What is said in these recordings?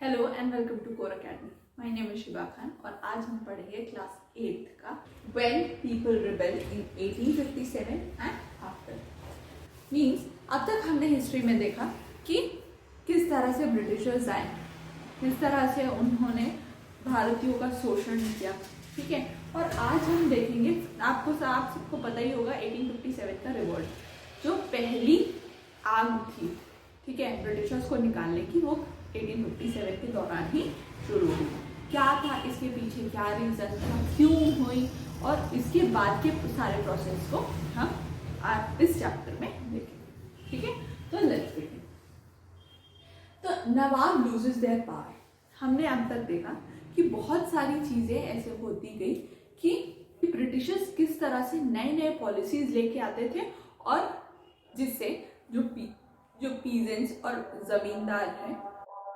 Hello and welcome to core academy. My name is Shiba Khan और आज हम पढ़ेंगे क्लास 8 का when people rebel in 1857 and after. Means अब तक हमने हिस्ट्री में देखा कि किस तरह से ब्रिटिशर्स आए, किस तरह से उन्होंने भारतीयों का शोषण किया, ठीक है। और आज हम देखेंगे, आप सबको पता ही होगा 1857 का रिवॉल्ट, जो पहली आग थी, ठीक है, ब्रिटिशर्स को निकालने की, वो 1857 के दौरान ही शुरू हुई। क्या था इसके पीछे, क्या रीजन था, क्यों हुई, और इसके बाद के सारे प्रोसेस को हम आज इस चैप्टर में देखेंगे, ठीक है। तो लेट्स बिगिन। तो नवाब लूजेस देयर पावर। हमने अब तक देखा कि बहुत सारी चीजें ऐसे होती गई कि ब्रिटिशर्स किस तरह से नए नए पॉलिसीज लेके आते थे, और जिससे जो पीजेंट्स और जमींदार हैं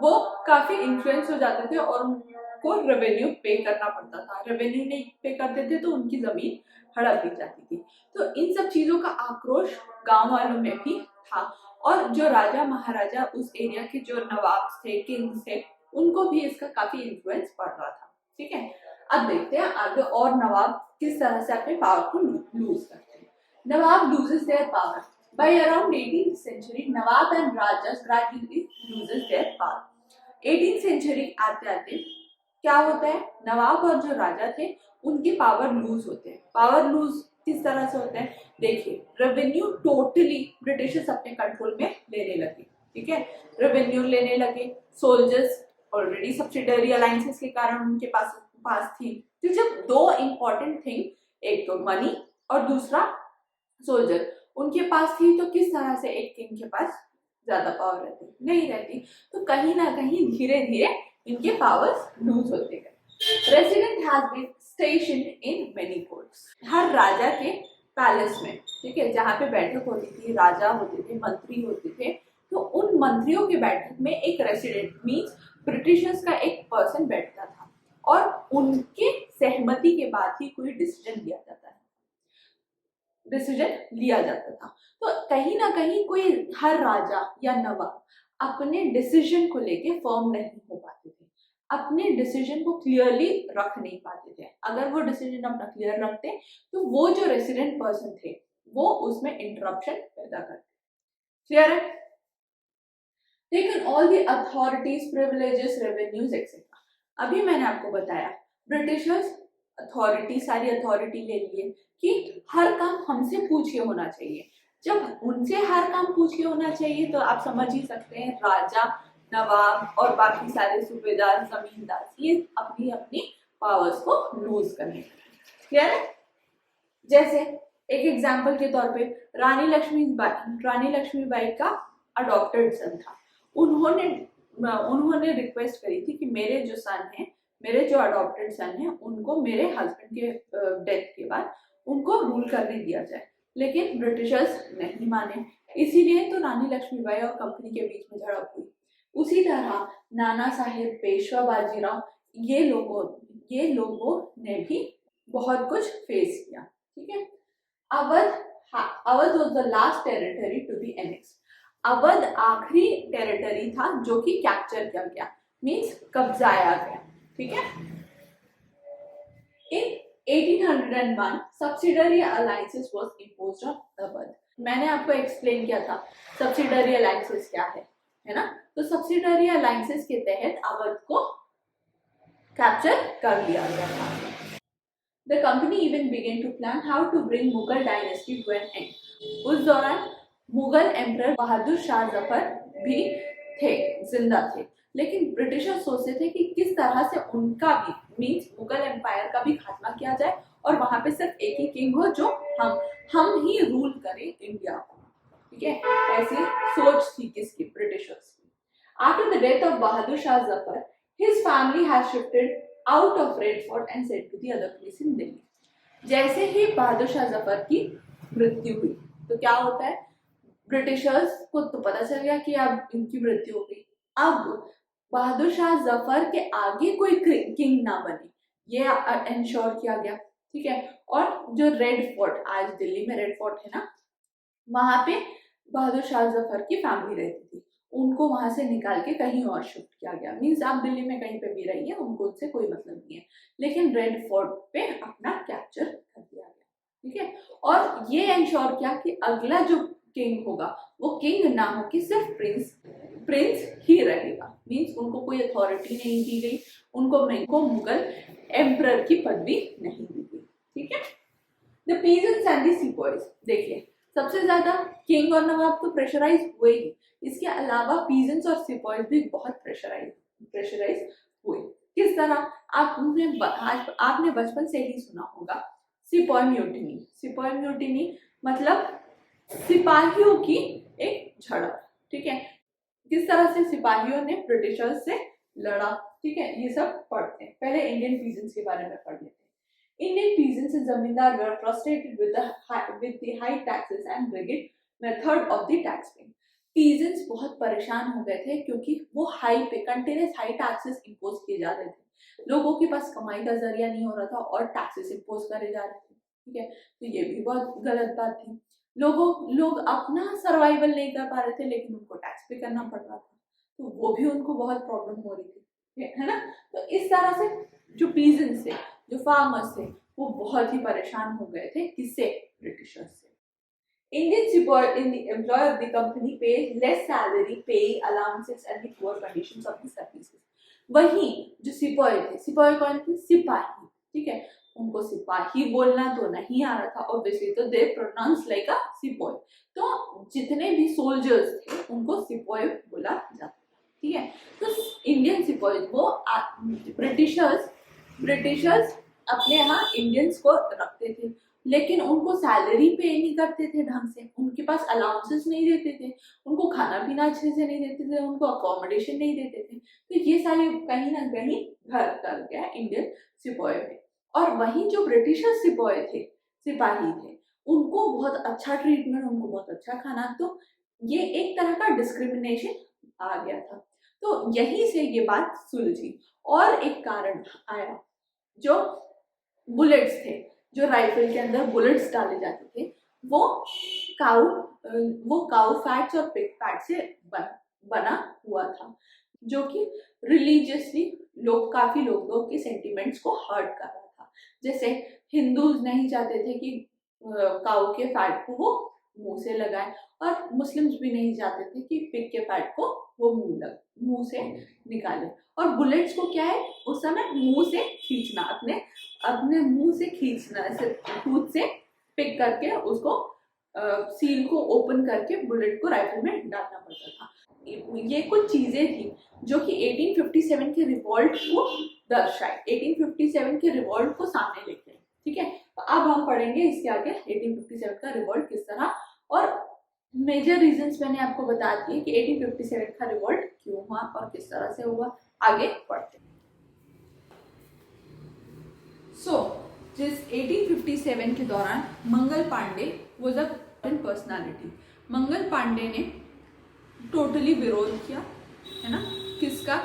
वो काफी इन्फ्लुएंस हो जाते थे और उनको रेवेन्यू पे करना पड़ता था। रेवेन्यू नहीं पे करते थे तो उनकी जमीन हड़प दी जाती थी। तो इन सब चीजों का आक्रोश गांव वालों में भी था, और जो राजा महाराजा उस एरिया के जो नवाब थे, किंग्स थे, उनको भी इसका काफी इन्फ्लुएंस पड़ रहा था, ठीक है। अब देखते हैं आगे और नवाब किस तरह से अपने पावर को लूज करते हैं। Nawab loses their power by around 18th century. Nawab and Rajas gradually loses their power. 18th century आते आते क्या होता है, नवाब और जो राजा थे उनकी पावर लूज होते हैं। पावर लूज किस तरह से होता है, देखिए, रेवेन्यू टोटली ब्रिटिशर्स अपने कंट्रोल में लेने लगे, ठीक है। रेवेन्यू लेने लगे, सोल्जर्स ऑलरेडी सब्सिडरी अलायंसेस के कारण उनके पास थी। तो जब दो इंपॉर्टेंट थिंग, एक तो मनी और दूसरा सोल्जर, उनके पास थी, तो किस तरह से एक किंग के पास ज्यादा पावर रहती, नहीं रहती। तो कहीं ना कहीं धीरे धीरे इनके पावर्स लूज होते गए। Resident has been stationed in many courts. हर राजा के पैलेस में, ठीक है, जहाँ पे बैठक होती थी, राजा होते थे, मंत्री होते थे, तो उन मंत्रियों के बैठक में एक रेसिडेंट मीन्स ब्रिटिशर्स का एक पर्सन बैठता था, और उनके सहमति के बाद ही कोई डिसीजन लिया जाता था। तो कहीं ना कहीं कोई, हर राजा या नवाब अपने डिसीजन को लेके फर्म नहीं हो पाते थे, अपने डिसीजन को क्लियरली रख नहीं पाते थे। अगर वो डिसीजन अपना क्लियर रखते तो वो जो रेसिडेंट पर्सन थे वो उसमें इंटरप्शन पैदा करते। क्लियर है? Taken all the authorities, privileges, revenues etcetera. अभी मैंने आपको बताया ब्रिटिशर्स सारी अथॉरिटी ले लिए कि हर काम हमसे पूछ के होना चाहिए। जब उनसे हर काम पूछ के होना चाहिए तो आप समझ ही सकते हैं, राजा, नवाब और बाकी सारे सूबेदार, जमींदार, ये अपनी अपनी पावर्स को लूज करने। क्लियर है? जैसे एक एग्जाम्पल के तौर पे रानी लक्ष्मीबाई का अडॉप्टेड सन था। उन्होंने रिक्वेस्ट करी थी कि मेरे जो सन है, मेरे जो अडॉप्टेड सन है, उनको मेरे हस्बैंड के डेथ के बाद उनको रूल करने दिया जाए, लेकिन ब्रिटिशर्स नहीं माने। इसीलिए तो रानी लक्ष्मीबाई और कंपनी के बीच में झड़प हुई। उसी तरह नाना साहेब, पेशवा बाजीराव, ये लोगों ने भी बहुत कुछ फेस किया, ठीक है। Awadh was the last territory to be annexed. Awadh आखिरी टेरिटरी था जो कि कैप्चर किया गया, मींस कब्जाया गया, ठीक है। इन 1801 subsidiary alliances was imposed on Awadh. मैंने आपको एक्सप्लेन किया था सब्सिडरी अलायंसेस क्या है ना। तो सब्सिडरी अलायंसेस के तहत अवध को कैप्चर कर लिया गया था। The company even began to plan how to bring Mughal dynasty to an end. उस दौरान मुगल एम्परर बहादुर शाह जफर भी थे, जिंदा थे, लेकिन ब्रिटिशर्स सोचते थे कि किस तरह से उनका भी मीन्स मुगल एम्पायर का भी खात्मा किया जाए और वहां पे सिर्फ एक ही किंग हो जो हम ही रूल करें इंडिया को, ठीक है। ऐसी सोच थी किसकी, ब्रिटिशर्स की। After the death of Bahadur Shah Zafar, his family has shifted out of Red Fort and set to the other place in Delhi. जैसे ही बहादुर शाह जफर की मृत्यु हुई तो क्या होता है, ब्रिटिशर्स को तो पता चल गया कि अब इनकी मृत्यु हो गई। अब बहादुर शाह जफर के आगे कोई किंग ना बने, ये इंश्योर किया गया, ठीक है। और जो रेड फोर्ट, आज दिल्ली में रेड फोर्ट है ना, वहां पे बहादुर शाह जफर की फैमिली रहती थी, उनको वहां से निकाल के कहीं और शिफ्ट किया गया। मीन्स आप दिल्ली में कहीं पे भी रहिए, उनको उससे कोई मतलब नहीं है, लेकिन रेड फोर्ट पे अपना कैप्चर कर दिया गया। ठीक है, और ये इंश्योर किया कि अगला जो किंग होगा वो किंग ना हो कि सिर्फ प्रिंस ही रहेगा। मीन्स उनको कोई अथॉरिटी नहीं दी गई, उनको मुगल एम्परर की पदवी नहीं दी गई। ठीक है, the peasants and the sepoys, देखिए सबसे ज्यादा किंग और नवाब तो प्रेशराइज हुए ही, इसके अलावा पीजेंट्स और सिपॉइज भी बहुत प्रेशराइज हुए। किस तरह? आपने बचपन से ही सुना होगा सिपॉय म्यूटिनी। सिपॉय म्यूटिनी मतलब सिपाहियों की एक झड़प। ठीक है, किस तरह से सिपाहियों ने ब्रिटिशर्स से लड़ा। ठीक है, ये सब पढ़ते हैं। पहले इंडियन पीजेंट्स के बारे में पढ़ लेते हैं। Indian peasants and zamindar were frustrated with the high taxes and rigid method of the tax paying. Peasants बहुत परेशान हो गए थे क्योंकि वो कंटिन्यूस हाई टैक्सेस इंपोज किए जा रहे थे, लोगों के पास कमाई का जरिया नहीं हो रहा था और टैक्सेस इंपोज करे जा रहे थे। ठीक है, तो ये भी बहुत गलत बात थी। लोग अपना सर्वाइवल नहीं कर पा रहे थे, लेकिन उनको टैक्स पे करना पड़ रहा था, तो वो भी उनको बहुत प्रॉब्लम हो रही थी, है ना। तो इस तरह से जो पीजेंट्स थे, जो फार्मर्स थे, वो बहुत ही परेशान हो गए थे। किससे? ब्रिटिशर्स से। Indian sepoy in the employ of the company pays less salary, pay allowances and the poor conditions of the services. वहीं जो सिपॉय थे, सिपॉय कौन थे? सिपाही। ठीक है, उनको सिपाही बोलना तो नहीं आ रहा था ऑब्वियसली, तो दे प्रोनाउंस लाइक अ सिपॉय। तो जितने भी सोल्जर्स थे उनको सिपॉय बोला जाता था। ठीक है, तो इंडियन सिपॉय वो ब्रिटिशर्स अपने यहाँ इंडियंस को रखते थे, लेकिन उनको सैलरी पे नहीं करते थे ढंग से, उनके पास अलाउंसेस नहीं देते थे, उनको खाना पीना अच्छे से नहीं देते थे, उनको अकोमोडेशन नहीं देते थे। तो ये सारे कहीं ना कहीं घर कर गया इंडियन सिपॉय में। और वहीं जो ब्रिटिशर्स सिपाही थे, उनको बहुत अच्छा ट्रीटमेंट, उनको बहुत अच्छा खाना, तो ये एक तरह का डिस्क्रिमिनेशन आ गया था। तो यहीं से ये बात सुलझी। और एक कारण आया, जो बुलेट्स थे, जो राइफल के अंदर बुलेट्स डाले जाते थे, वो काउ फैट्स और पिग फैट से बना हुआ था, जो कि रिलीजियसली काफी लोगों के सेंटिमेंट्स को हर्ट कर रहा था। जैसे हिंदूज नहीं चाहते थे कि काउ के फैट को वो मुंह से लगाए, और मुस्लिम्स भी नहीं चाहते थे कि पिग के फैट को वो मुंह से निकाले। और बुलेट्स को क्या है, उस समय मुंह से खींचना, अपने मुंह से खींचना, ऐसे खुद से पिक करके उसको सील को ओपन करके बुलेट को राइफल में डालना पड़ता था। ये कुछ चीजें थी जो कि 1857 के रिवॉल्ट को दर्शाए, 1857 के रिवॉल्ट को सामने लेके। ठीक है, तो अब हम पढ़ेंगे इसके आगे 1857 का रिवॉल्ट किस तरह, और मेजर रीजंस मैंने आपको बता दिए कि 1857 का रिवॉल्ट क्यों हुआ और किस तरह से हुआ। आगे पढ़ते। जिस 1857 के दौरान Mangal Pandey was a personality. Mangal Pandey ने टोटली विरोध किया, है ना, किसका?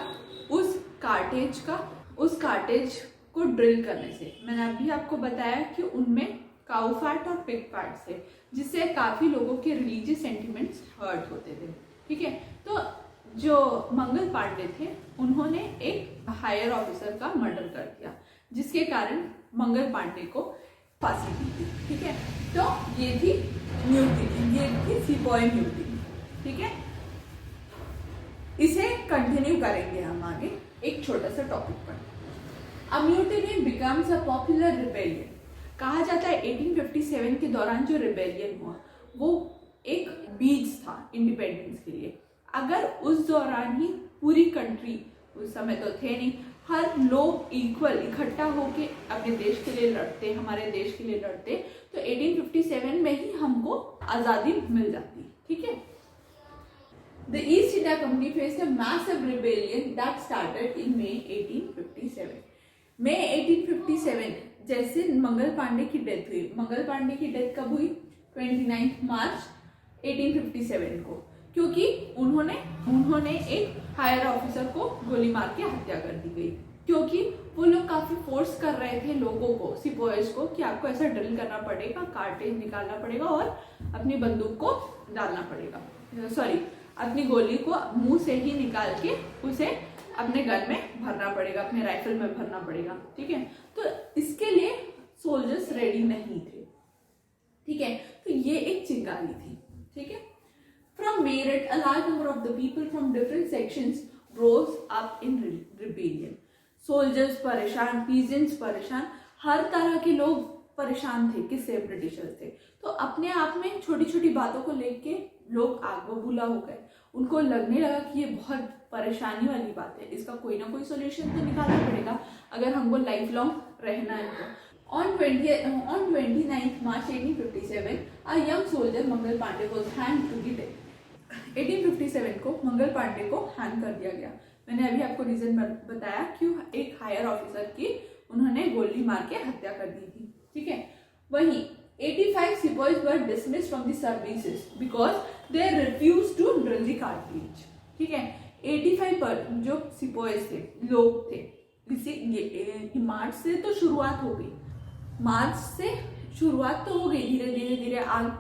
उस कार्टेज को ड्रिल करने से। मैंने अभी आपको बताया कि उनमें काउ फैट और पिग फैट से, जिससे काफी लोगों के रिलीजियस सेंटिमेंट्स हर्ट होते थे। ठीक है, तो जो मंगल पांडे थे, उन्होंने एक हायर ऑफिसर का मर्डर कर दिया, जिसके कारण मंगल पांडे को फांसी दी थी। ठीक है, तो ये थी म्यूटिनी, ये थी सिपॉय म्यूटिनी। ठीक है, इसे कंटिन्यू करेंगे हम आगे एक छोटा सा टॉपिक पर। A mutiny becomes a popular rebellion. कहा जाता है 1857 के दौरान जो रिबेलियन हुआ वो एक बीज था इंडिपेंडेंस के लिए। अगर उस दौरान ही पूरी कंट्री, उस समय तो थे नहीं, हर लोग इक्वल इकट्ठा होके अपने देश के लिए लड़ते, हमारे देश के लिए लड़ते, तो 1857 में ही हमको आज़ादी मिल जाती। ठीक है, The East India Company faced a massive rebellion that started in May 1857. May 1857 जैसे मंगल पांडे की डेथ हुई। मंगल पांडे की डेथ कब हुई? 29 मार्च 1857 को, क्योंकि उन्होंने एक हायर ऑफिसर को गोली मार के हत्या कर दी गई, क्योंकि वो लोग काफी फोर्स कर रहे थे लोगों को, सिपॉयज को, कि आपको ऐसा ड्रिल करना पड़ेगा, कार्टेज निकालना पड़ेगा और अपनी बंदूक को डालना पड़ेगा, सॉरी अपनी गोली को मुंह से ही निकाल के उसे अपने गन में भरना पड़ेगा, अपने राइफल में भरना पड़ेगा, ठीक है। तो इसके लिए सोल्जर्स रेडी नहीं थे, ठीक है। तो ये एक चिंगारी थी, ठीक है। From Meerut a large number of the people from different sections rose up in rebellion. Soldiers परेशान, पीजेंट्स परेशान, हर तरह के लोग परेशान थे। किससे? ब्रिटिशर्स थे। तो अपने आप में छोटी छोटी बातों को लेके लोग आग बबूला हो गए। उनको लगने लगा कि ये बहुत परेशानी वाली बात है, इसका कोई ना कोई सोल्यूशन तो निकालना पड़ेगा अगर हमको लाइफ लॉन्ग रहना है तो। On 29th March 1857, a young soldier Mangal Pandey was hanged to the death. 1857 को मंगल पांडे को हैंग कर दिया गया। मैंने अभी आपको रीजन बताया क्यों एक हायर ऑफिसर की उन्होंने गोली मार के हत्या कर दी थी, ठीक है। वहीं 85 sipahis were dismissed from the services because they refuse to drill the cartridge, ठीक है। 85 पर जो सिपाहीज थे, लोग थे, इसी मार्च से तो शुरुआत हो गई, मार्च से शुरुआत तो हो गई, धीरे धीरे आग।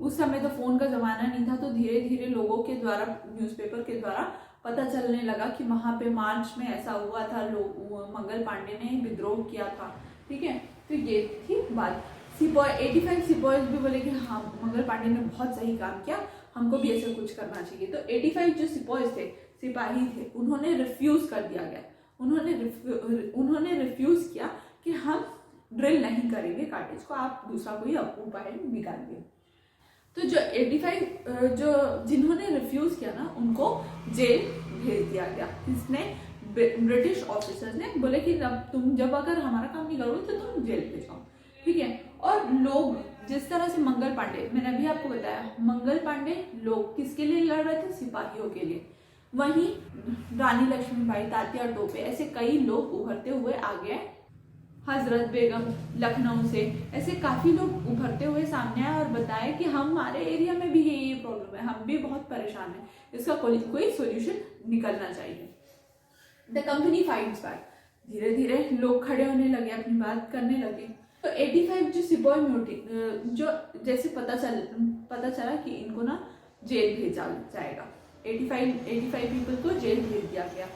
उस समय तो फोन का जमाना नहीं था, तो धीरे धीरे लोगों के द्वारा, न्यूज़पेपर के द्वारा पता चलने लगा कि वहां पे मार्च में ऐसा हुआ था, लोग मंगल पांडे ने विद्रोह किया था, ठीक है। तो ये थी बात। 85 सिपाहीज भी बोले कि हाँ मंगल पांडे ने बहुत सही काम किया, हमको भी ऐसा कुछ करना चाहिए। तो 85 जो सिपाहीज थे, सिपाही थे, उन्होंने रिफ्यूज कर दिया गया। उन्होंने रिफ्यूज किया कि हम ड्रिल नहीं करेंगे कार्टेज को, आप दूसरा कोई उपाय निकालिए। तो जो 85 जो जिन्होंने रिफ्यूज किया ना, उनको जेल भेज दिया गया। किसने? ब्रिटिश ऑफिसर्स ने बोले कि तुम जब अगर हमारा काम नहीं करोगे तो तुम जेल पे जाओ, ठीक है। और लोग जिस तरह से मंगल पांडे, मैंने अभी आपको बताया, मंगल पांडे लोग किसके लिए लड़ रहे थे? सिपाहियों के लिए। वहीं रानी लक्ष्मीबाई, तात्या टोपे, ऐसे कई लोग उभरते हुए आ गए। हजरत बेगम लखनऊ से, ऐसे काफी लोग उभरते हुए सामने आए और बताए कि हमारे एरिया में भी ये प्रॉब्लम है, हम भी बहुत परेशान हैं, इसका कोई सोल्यूशन निकलना चाहिए। The company fights back. धीरे धीरे लोग खड़े होने लगे, अपनी बात करने लगे। तो 85 जो सिपाही म्यूटी, जो जैसे पता चला कि इनको ना जेल भेजा जाएगा, 85 पीपल को जेल भेज दिया गया।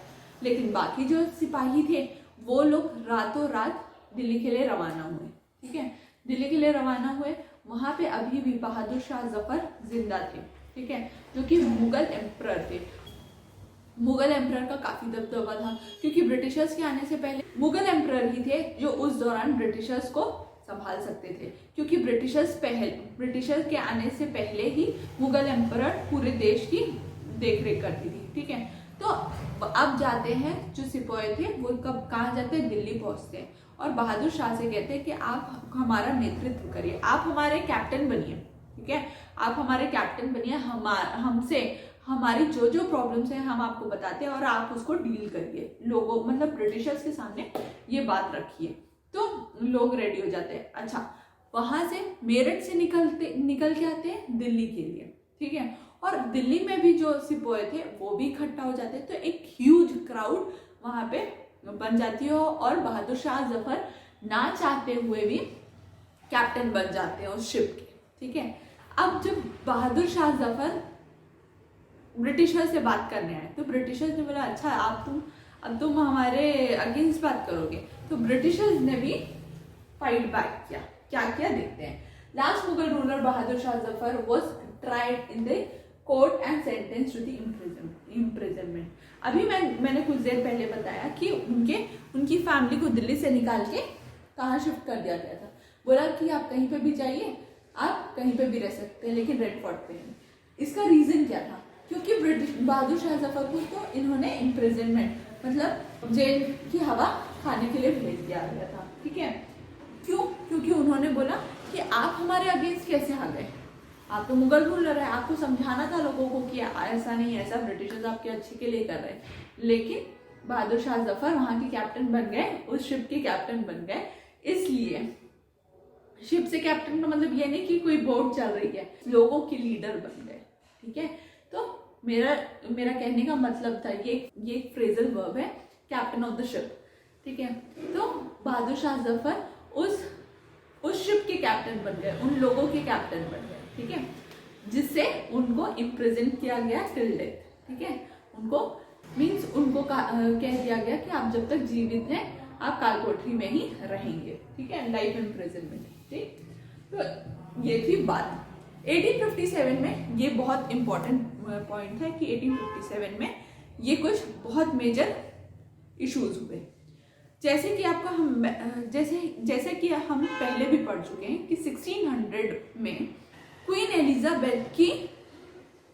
लेकिन बाकी जो सिपाही थे वो लोग रातों रात दिल्ली के लिए रवाना हुए, ठीक है। दिल्ली के लिए रवाना हुए। वहां पे अभी भी बहादुर शाह जफर जिंदा थे, ठीक है, जो कि मुगल एम्परर थे। मुगल एम्परर का काफी दबदबा था, क्योंकि ब्रिटिशर्स के आने से पहले मुगल एम्परर ही थे जो उस दौरान ब्रिटिशर्स को संभाल सकते थे, क्योंकि ब्रिटिशर्स के आने से पहले ही मुगल एम्परर पूरे देश की देखरेख करती थी, ठीक है। तो अब जाते हैं, जो सिपाही थे वो कब कहाँ जाते हैं? दिल्ली पहुंचते हैं और बहादुर शाह से कहते हैं कि आप हमारा नेतृत्व करिए, आप हमारे कैप्टन बनिए, ठीक है, आप हमारे कैप्टन बनिए, हमसे हमारी जो जो प्रॉब्लम्स हैं हम आपको बताते हैं और आप उसको डील करिए, लोगों मतलब ब्रिटिशर्स के सामने ये बात रखिए। तो लोग रेडी हो जाते हैं। अच्छा, वहां से मेरठ से निकल के आते हैं दिल्ली के लिए, ठीक है। और दिल्ली में भी जो सिपाही थे वो भी इकट्ठा हो जाते हैं, तो एक ह्यूज क्राउड वहां पे बन जाती है और बहादुर शाह जफर ना चाहते हुए भी कैप्टन बन जाते हैं उस शिप के, ठीक है। अब जब बहादुर शाह जफर ब्रिटिशर्स से बात करने आए तो ब्रिटिशर्स ने बोला अच्छा अब तुम हमारे अगेंस्ट बात करोगे, तो ब्रिटिशर्स ने भी फाइट बैक किया। क्या किया देखते हैं। Last Mughal ruler Bahadur Shah Zafar was tried in the court and sentence to the imprisonment. अभी मैंने कुछ देर पहले बताया कि उनकी फैमिली को दिल्ली से निकाल के कहाँ शिफ्ट कर दिया गया था। बोला कि आप कहीं पे भी जाइए, आप कहीं पे भी रह सकते हैं, लेकिन रेड फोर्ट पे नहीं। इसका रीजन क्या था? क्योंकि ब्रिटिश बहादुर शाह जफर को तो इन्होंने इम्प्रिजनमेंट मतलब जेल की हवा खाने के लिए भेज दिया गया था, ठीक है। क्यों? क्योंकि उन्होंने बोला कि आप हमारे अगेंस्ट कैसे आ गए, आप तो मुगल रूलर है, आपको समझाना था लोगों को कि ऐसा नहीं, ऐसा ब्रिटिशर्स आपके अच्छे के लिए कर रहे हैं। लेकिन बहादुर शाह जफर वहां के कैप्टन बन गए, उस शिप के कैप्टन बन गए। इसलिए शिप से कैप्टन का मतलब ये नहीं कि कोई बोट चल रही है, लोगों के लीडर बन गए, ठीक है। तो मेरा कहने का मतलब था ये एक फ्रेजल वर्ब है, कैप्टन ऑफ द शिप, ठीक है। तो बहादुर शाह जफर उस शिप के कैप्टन बन गए, उन लोगों के कैप्टन बन गए, ठीक है। जिससे उनको इम्प्रिजन किया गया टिल डेथ, ठीक है। उनको मीन्स उनको कह दिया गया कि आप जब तक जीवित हैं आप काल कोठरी में ही रहेंगे, ठीक है, लाइफ इम्प्रिजनमेंट, ठीक। तो ये थी बात। 1857 में ये बहुत इंपॉर्टेंट पॉइंट है कि 1857 में ये कुछ बहुत मेजर इश्यूज हुए। जैसे कि आपका जैसे कि हम पहले भी पढ़ चुके हैं कि 1600 में क्वीन एलिजाबेथ की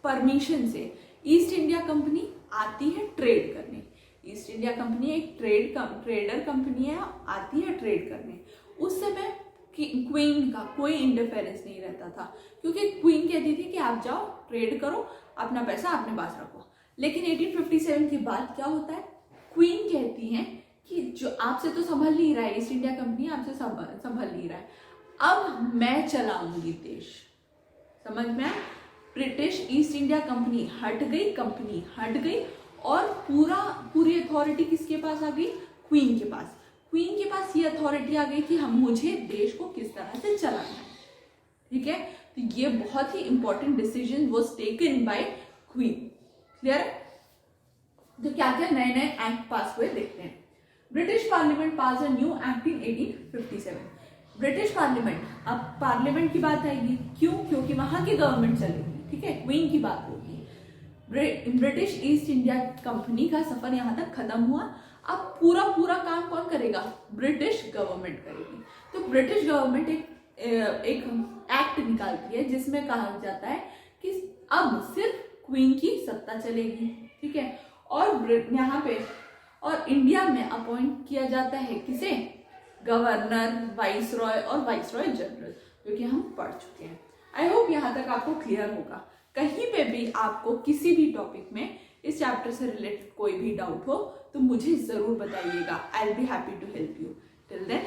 परमिशन से ईस्ट इंडिया कंपनी आती है ट्रेड करने। ईस्ट इंडिया कंपनी एक ट्रेडर कंपनी है, आती है ट्रेड करने। उस समय क्वीन का कोई इंटरफेरेंस नहीं रहता था, क्योंकि क्वीन कहती थी कि आप जाओ ट्रेड करो, अपना पैसा अपने पास रखो। लेकिन 1857 के बाद क्या होता है, क्वीन कहती हैं कि जो आपसे तो संभल नहीं रहा है, ईस्ट इंडिया कंपनी आपसे संभल नहीं रहा है, अब मैं चलाऊंगी देश। समझ में आया? ब्रिटिश ईस्ट इंडिया कंपनी हट गई और पूरी अथॉरिटी किसके पास आ गई? क्वीन के पास। क्वीन के पास ये अथॉरिटी आ गई कि मुझे देश को किस तरह से चलाना है, ठीक है। तो ये बहुत ही important decision was taken by queen. Clear है? तो क्या क्या नए नए एक्ट पास हुए देखते हैं। British parliament pass a new act in 1857। British parliament, अब पार्लियामेंट की बात आएगी, क्यों? क्योंकि वहां की गवर्नमेंट चलेगी, ठीक है, क्वीन की बात होगी। ब्रिटिश ईस्ट इंडिया कंपनी का सफर यहाँ तक खत्म हुआ। अब पूरा काम कौन करेगा? ब्रिटिश गवर्नमेंट करेगी। तो ब्रिटिश गवर्नमेंट एक एक्ट निकालती है जिसमें कहा जाता है कि अब सिर्फ क्वीन की सत्ता चलेगी, ठीक है। और यहाँ पे और इंडिया में अपॉइंट किया जाता है किसे? गवर्नर, वाइसरॉय और वाइसरॉय जनरल, जो कि हम पढ़ चुके हैं। आई होप यहाँ तक आपको क्लियर होगा। कहीं पे भी आपको किसी भी टॉपिक में इस चैप्टर से रिलेटेड कोई भी डाउट हो तो मुझे जरूर बताइएगा। I will be happy to help you. Till then